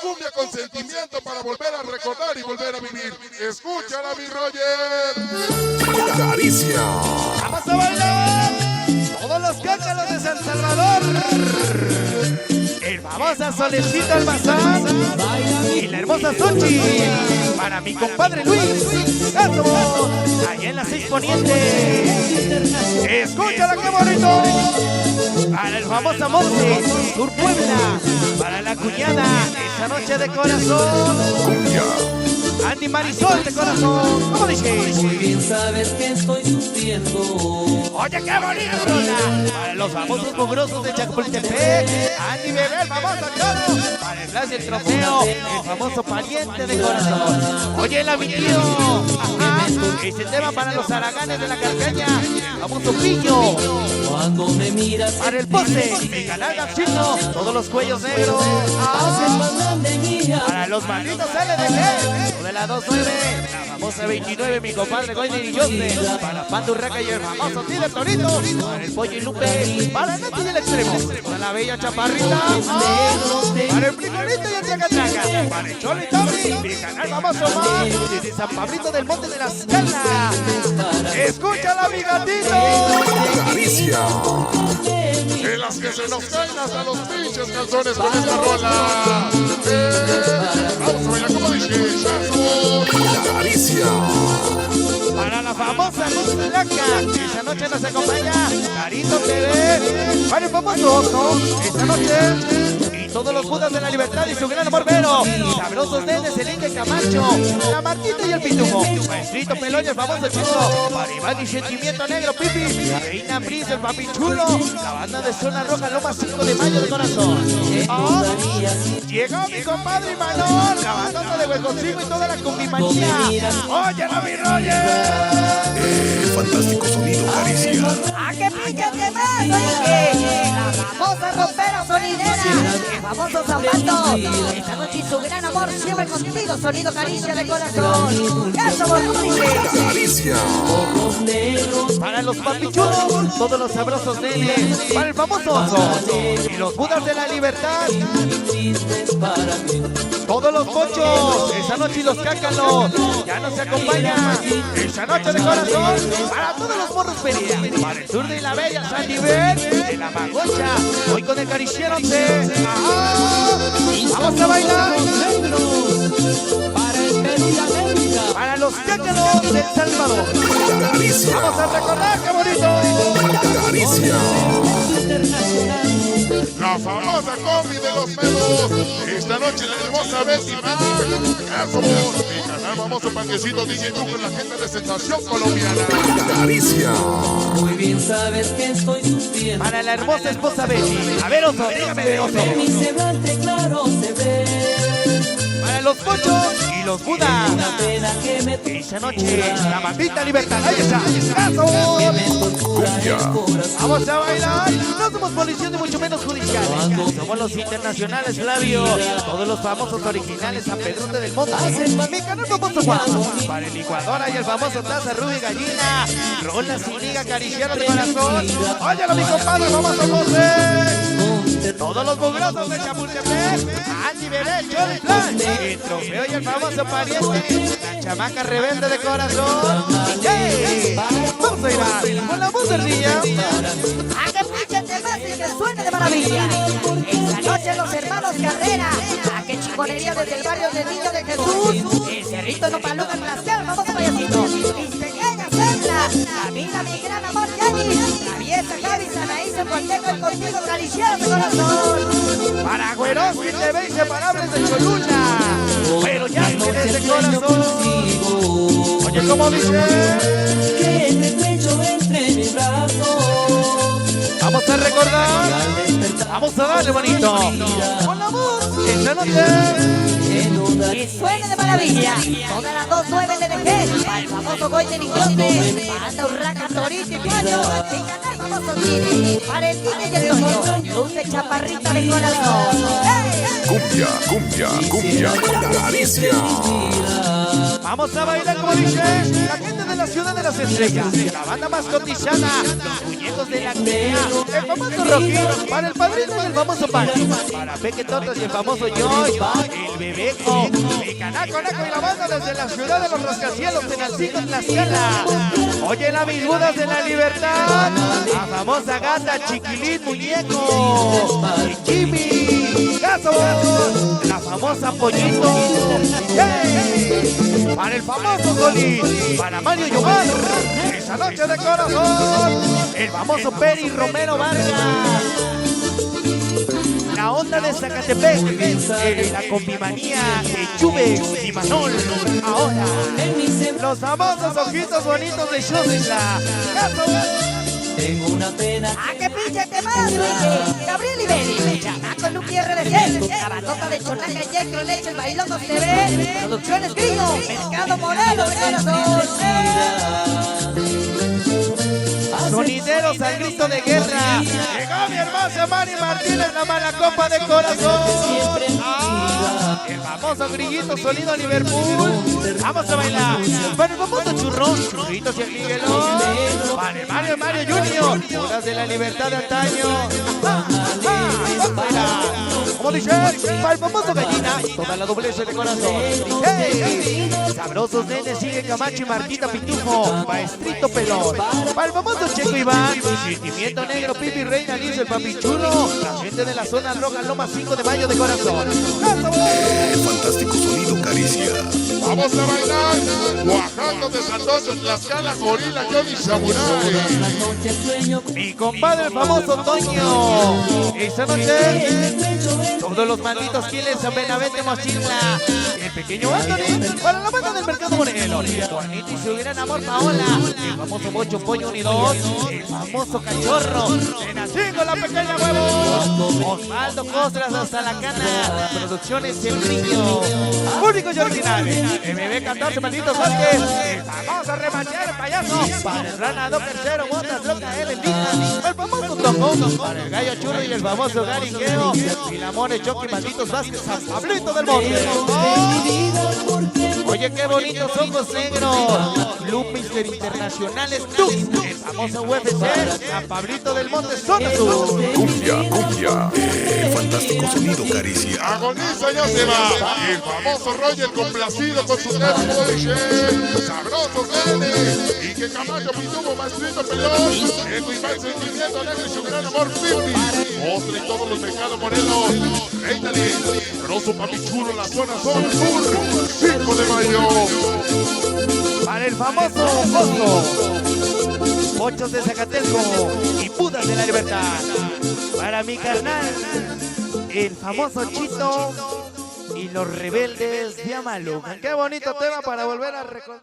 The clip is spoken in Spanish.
cumbia con sentimiento para volver a recordar y volver a vivir. Escúchala, mi Roger. Caricia. Vamos a bailar todos los cácaros de San Salvador. El famoso Solecito Almazán y la hermosa Sochi. Para mi compadre Luis. Eso, allá en la 6 Poniente. Escúchala, qué bonito. Para el famoso Monte, Sur Puebla. Para la cuñada, esa noche de corazón. Cumbia. Andy Marisol de corazón. ¿Cómo dice? Muy bien sabes que estoy sufriendo. Oye, qué bonita rola. Para los famosos mugrosos de Chapultepec. Andy Bebé, el famoso Cholo. Para el Flash el trofeo. El famoso pariente de corazón. Oye, el amigo. Ajá. Ese tema para los haraganes de la Carcaña. El famoso Pillo. Cuando me miras Para el poste. Mi canal chino. Todos los cuellos negros. haces más grande mía. Para los malditos LDG. De la 29. La famosa 29. Mi compadre Goyner y Jose. Para Pandurraca y el famoso Tide Torito. Para el Pollo y Lupe. Para el Nati y el Extremo. Para la bella Chaparrita. Para el Frijolito y el Chacatraca. Para el Cholo y Tommy. Mi canal famoso más. Desde San Pablito del Monte de las Caldas. Escúchala, mi gatito. Caricia. En las que se nos caen hasta los pinches calzones con esta rola. Vamos a bailar como dice. Caricia. Para la famosa Luz Blanca, esta noche nos acompaña Carito TV. Para el famoso Oso, esta noche. Y todos los Budas de la Libertad y su gran amor Vero. Sabrosos nenes, el Inge Camacho, la Martita y el Pitufo. Maestrito Pelón y el famoso Chico. Para Iván y Sentimiento Negro, Pipi. Reina Pris, el Papi Chulo. La banda de Zona Roja, Loma 5 de Mayo de corazón. Llegó mi compadre Imanol, la bandota de Huecocingo y toda la cumbimanía. Oye, no, mi Roger. Fantástico sonido, Caricia. ¡A qué pícate más! Oye, la famosa rompera sonidera, el famoso zapato. Esta noche y su gran amor siempre contigo, sonido Caricia de corazón. ¡Eso, Borrulice! Caricia. Para los papichulos, todos los sabrosos nenes. Para el famoso Oso y los Budas de la Libertad. Todos los pochos, esa noche y los cácalos. Ya nos acompaña esa noche de corazón. Para todos los morros feria. Para el sur de la bella San Nivel, de la Magocha. Hoy con el cariciero C. Vamos a bailar. Para los cácalos del Salvador. Caricia. Vamos a recordar, qué bonito. Caricia. La famosa combi de los pedos. Esta noche la hermosa Betty Mac. Eso, mi canal famoso panquecito diciendo con la gente de Sensación Colombiana. Caricia. Muy bien sabes que estoy sufriendo. Para la hermosa esposa Betty. A ver, Oso, dígame de Oso. Mi semblante claro se ve. Para los pochos y los Budas. Una pena que me Esa noche, la maldita libertad. Ahí está. ¡Eso! Cumbia. Vamos a bailar. No somos policías ni mucho menos judiciales. Somos los internacionales, Flavio. Todos los famosos originales San Pedrote del Monte. Mi canal famoso Juan. Para el licuadora y el famoso Taza Ruby Gallina. Rola sin liga, acariciado de corazón. Óyalo, mi compadre, famoso José. Todos los mugrosos de Chapultepec. Andy Bebé, Chole Plan. El trofeo y el famoso pariente. La chamaca rebelde de corazón. ¡Hey! Vamos a ir con la voz del día. ¡A qué píchate más y que suene de maravilla! Esta noche los hermanos Carrera. ¡A qué chiconería desde el barrio del Niño de Jesús! El Cerrito Nopaluca en Placer, famoso payasito. Mis pequeñas hembras. Camila, mi gran amor, Yani. La vieja Gaby Sanaí se Cualteco y contigo, cariciado de corazón. Para Güeros y TV inseparables de Cholula. Pero ya tienes de corazón. Oye, ¿cómo dice? que te estrecho entre mis brazos. Vamos a recordar. Vamos a darle, bonito. Con la voz. Esta noche. Que suene de maravilla. Todas las 2-9 le dejé. Al famoso Goyner y Jose. Para Urraca, Torito y Payo. Y canal famoso Tini. Para el Tini y el Toño. Luz de chaparrita de corazón. ¡Hey! Cumbia. Cumbia. Cumbia. Caricia. Vamos a bailar como dice la gente de la ciudad de las estrellas, la banda más cotizada, los muñecos de la aldea, el famoso Rocky, para el padrino del famoso Pancho, para Peque Tortas y el famoso Joy, el Bebeco, el Canaco Naco y la banda desde la ciudad de los rascacielos en Alcico, en Tlaxcala. Oye, las Budas de la Libertad, la famosa gata Chiquilín Muñeco, el Jimmy, Caso, la famosa Pollito, ¡hey! Para el famoso Solís, para Mario Yomar, esa noche de corazón, el famoso Peri Romero Vargas, la onda de Zacatepec, la combimanía de Chubex y Manol, ahora, los famosos ojitos bonitos de Shuzla, Tengo una pena. ¡Ah, qué pinche temazo! Gabriel Iberi, Chamaco Luqui RDC, la bandota de Chonaca y Yecro Leches, Bailondo TV, Producciones Grillo, Mercado Moreno de Corazón. Sonideros al grito de guerra. Llegó mi hermosa Mari Martínez, la mala copa de corazón. El famoso grillito sonido Liverpool. Vamos a bailar. Para el famoso churrón, churritos y el Miguelón. Para el Mario Junior, Budas de la Libertad de antaño. Vamos a bailar. Como dice, para el famoso gallina, toda la doblez de corazón. ¡Hey! Sabrosos nenes, sigue Camacho y Marquita Pitufo, Maestrito Pelón. Para el famoso Checo Iván, Sentimiento Negro, Pipi Reina, dice el Papichulo, la gente de la zona roja, Loma 5 de Mayo de corazón. El fantástico sonido Caricia. Vamos a bailar. Oaxaca de Sandoz, Tlaxcala, Gorila, Johnny Samurai. Mi compadre el famoso Toño. Esta noche, todos los malditos Kiles, San Benavente, Mochila. El pequeño Anthony, para la banda del Mercado Moreno. Juanito y su gran amor Paola. El famoso Bocho Pollo Unidos. El famoso Cachorro. Tenacingo, la pequeña huevo. Osvaldo Costras hasta la cana. Producciones El Niño. Únicos y originales. MB14, malditos Vázquez. El famoso Remachero Payaso. Para el Rana Docker Cero, Botas Loca, el Envija. El famoso Tocón. Para el Gallo Churro y el famoso Garinqueo. Y la More Choque, malditos Vázquez, San Pablito del Monte. Oye, qué bonitos ojos negros. Club Mister Internacionales, tú. El famoso UFC, San Pablito del Monte, zona sur. Cumbia. El fantástico sonido Caricia. Agoniza, ya se va. El famoso Roger complacido con su tema sabrosos nenes. Y que Camacho Pitubo, Maestrito Pelón. El Iván Sentimiento Negro y su gran amor Pipi. Ostra y todos los mercados morenos. Reynale, Rosso Papichulo, la zona sur, 5 de mayo. Para el famoso Oso, Pochos de Zacatelco y Budas de la Libertad. Para mi carnal, el famoso Chito y los Rebeldes de Amalucan. Qué bonito tema para volver a recordar.